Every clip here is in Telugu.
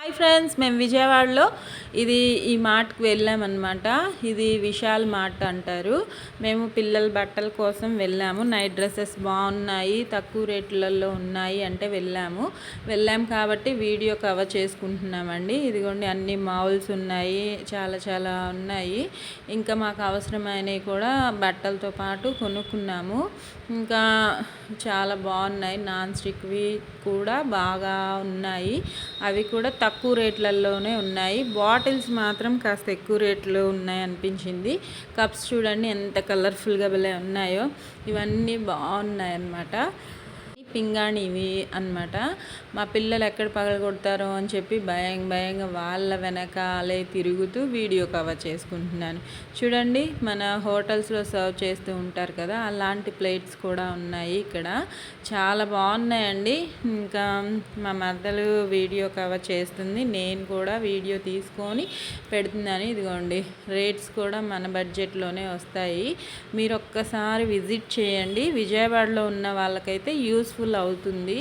హాయ్ ఫ్రెండ్స్, మేము విజయవాడలో ఈ మార్ట్కి వెళ్ళామన్నమాట. ఇది విశాల్ మార్ట్ అంటారు. మేము పిల్లల బట్టల కోసం వెళ్ళాము. నైట్ డ్రెస్సెస్ బాగున్నాయి, తక్కువ రేట్లలో ఉన్నాయి అంటే వెళ్ళాము కాబట్టి వీడియో కవర్ చేసుకుంటున్నామండి. ఇదిగోండి అన్ని మాల్స్ ఉన్నాయి, చాలా ఉన్నాయి. ఇంకా మాకు అవసరమైనవి కూడా బట్టలతో పాటు కొనుక్కున్నాము. ఇంకా చాలా బాగున్నాయి. నాన్ స్టిక్వి కూడా బాగా ఉన్నాయి. అవి కూడా తక్కువ రేట్లలోనే ఉన్నాయి. బాటిల్స్ మాత్రం కాస్త ఎక్కువ రేట్లో ఉన్నాయి అనిపించింది. కప్స్ చూడండి ఎంత కలర్ఫుల్గా భలే ఉన్నాయో. ఇవన్నీ బాగున్నాయి అన్నమాట. పింగాణివి అన్నమాట. మా పిల్లలు ఎక్కడ పగలగొడతారో అని చెప్పి భయంగా వాళ్ళ వెనకాలే తిరుగుతూ వీడియో కవర్ చేసుకుంటున్నాను. చూడండి, మన హోటల్స్లో సర్వ్ చేస్తూ ఉంటారు కదా, అలాంటి ప్లేట్స్ కూడా ఉన్నాయి ఇక్కడ. చాలా బాగున్నాయండి. ఇంకా మా మరదలు వీడియో కవర్ చేస్తుంది, నేను కూడా వీడియో తీసుకొని పెడుతున్నాను. ఇదిగోండి, రేట్స్ కూడా మన బడ్జెట్లోనే వస్తాయి. మీరు ఒక్కసారి విజిట్ చేయండి. విజయవాడలో ఉన్న వాళ్ళకైతే యూస్ఫుల్ అవుతుంది.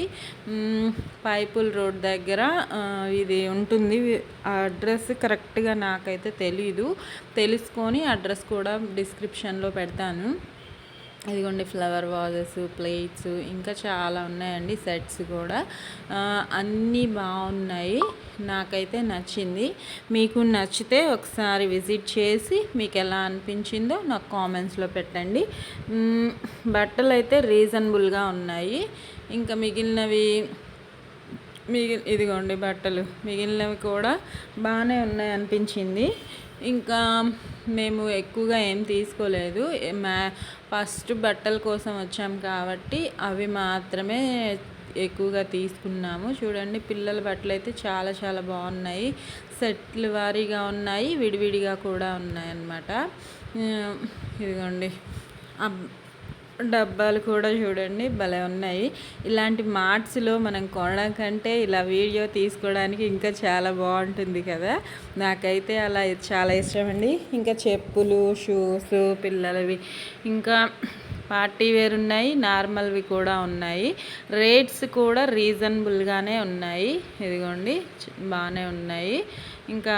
పైపుల్ రోడ్ దగ్గర ఇది ఉంటుంది. అడ్రస్ కరెక్ట్గా నాకైతే తెలీదు. తెలుసుకొని అడ్రస్ కూడా డిస్క్రిప్షన్లో పెడతాను. ఇదిగోండి ఫ్లవర్ వాజెస్, ప్లేట్స్, ఇంకా చాలా ఉన్నాయండి. సెట్స్ కూడా అన్నీ బాగున్నాయి. నాకైతే నచ్చింది. మీకు నచ్చితే ఒకసారి విజిట్ చేసి మీకు ఎలా అనిపించిందో నాకు కామెంట్స్లో పెట్టండి. బట్టలు అయితే రీజనబుల్గా ఉన్నాయి. ఇంకా ఇదిగోండి బట్టలు మిగిలినవి కూడా బాగానే ఉన్నాయి అనిపించింది. ఇంకా మేము ఎక్కువగా ఏం తీసుకోలేదు. ఫస్ట్ బట్టల కోసం వచ్చాం కాబట్టి అవి మాత్రమే ఎక్కువగా తీసుకున్నాము. చూడండి, పిల్లల బట్టలు అయితే చాలా బాగున్నాయి. సెట్లు వారీగా ఉన్నాయి, విడివిడిగా కూడా ఉన్నాయి అన్నమాట. ఇదిగోండి డబ్బాలు కూడా చూడండి భలే ఉన్నాయి. ఇలాంటి మార్ట్స్లో మనం కొనడం కంటే ఇలా వీడియో తీసుకోవడానికి ఇంకా చాలా బాగుంటుంది కదా. నాకైతే అలా చాలా ఇష్టం అండి. ఇంకా చెప్పులు, షూస్ పిల్లలవి, ఇంకా పార్టీ వేర్ ఉన్నాయి, నార్మల్వి కూడా ఉన్నాయి. రేట్స్ కూడా రీజనబుల్గానే ఉన్నాయి. ఇదిగోండి బాగానే ఉన్నాయి. ఇంకా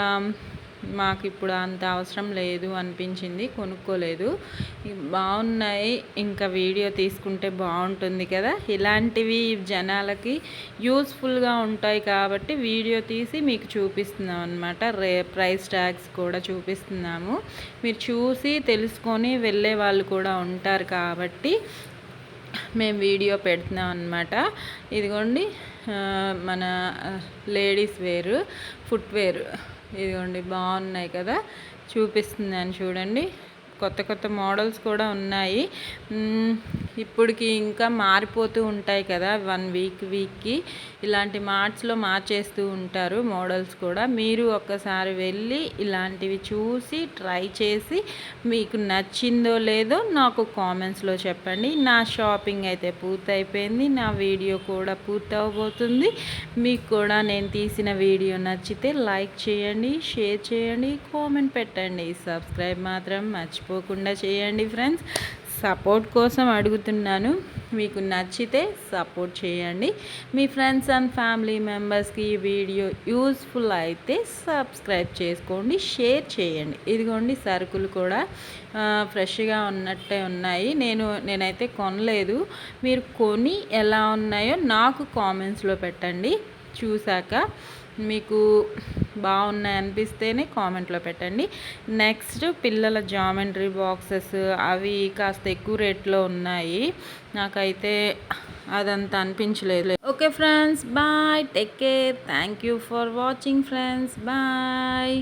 మాకు ఇప్పుడు అంత అవసరం లేదు అనిపించింది, కొనుక్కోలేదు. బాగున్నాయి. ఇంకా వీడియో తీసుకుంటే బాగుంటుంది కదా. ఇలాంటివి జనాలకి యూస్ఫుల్గా ఉంటాయి కాబట్టి వీడియో తీసి మీకు చూపిస్తున్నాం అన్నమాట. ప్రైస్ ట్యాగ్స్ కూడా చూపిస్తున్నాము. మీరు చూసి తెలుసుకొని వెళ్ళే వాళ్ళు కూడా ఉంటారు కాబట్టి మేము వీడియో పెడుతున్నాం అన్నమాట. ఇదిగోండి మన లేడీస్ వేర్, ఫుట్వేర్, ఇదిగోండి బాగున్నాయి కదా, చూపిస్తున్నాను చూడండి. కొత్త మోడల్స్ కూడా ఉన్నాయి. ఇప్పటికి ఇంకా మారిపోతూ ఉంటాయి కదా, 1 వీక్కి ఇలాంటి మార్ట్స్లో మార్చేస్తూ ఉంటారు మోడల్స్ కూడా. మీరు ఒక్కసారి వెళ్ళి ఇలాంటివి చూసి ట్రై చేసి మీకు నచ్చిందో లేదో నాకు కామెంట్స్లో చెప్పండి. నా షాపింగ్ అయితే పూర్తయిపోయింది. నా వీడియో కూడా పూర్తవబోతుంది. మీకు కూడా నేను తీసిన వీడియో నచ్చితే లైక్ చేయండి, షేర్ చేయండి, కామెంట్ పెట్టండి. సబ్స్క్రైబ్ మాత్రం మర్చిపోకుండా చేయండి ఫ్రెండ్స్. సపోర్ట్ కోసం అడుగుతున్నాను. మీకు నచ్చితే సపోర్ట్ చేయండి. మీ ఫ్రెండ్స్ అండ్ ఫ్యామిలీ మెంబర్స్కి ఈ వీడియో యూస్ఫుల్ అయితే సబ్స్క్రైబ్ చేసుకోండి, షేర్ చేయండి. ఇదిగోండి సరుకులు కూడా ఫ్రెష్గా ఉన్నట్టే ఉన్నాయి. నేనైతే కొనలేదు. మీరు కొని ఎలా ఉన్నాయో నాకు కామెంట్స్లో పెట్టండి. చూశాక మీకు బాగున్నాయి అనిపిస్తేనే కామెంట్లో పెట్టండి. నెక్స్ట్ పిల్లల జామెంట్రీ బాక్సెస్, అవి కాస్త ఎక్కువ రేట్లో ఉన్నాయి. నాకైతే అదంతా అనిపించలేదు. Okay friends, bye, take care, thank you for watching friends, bye.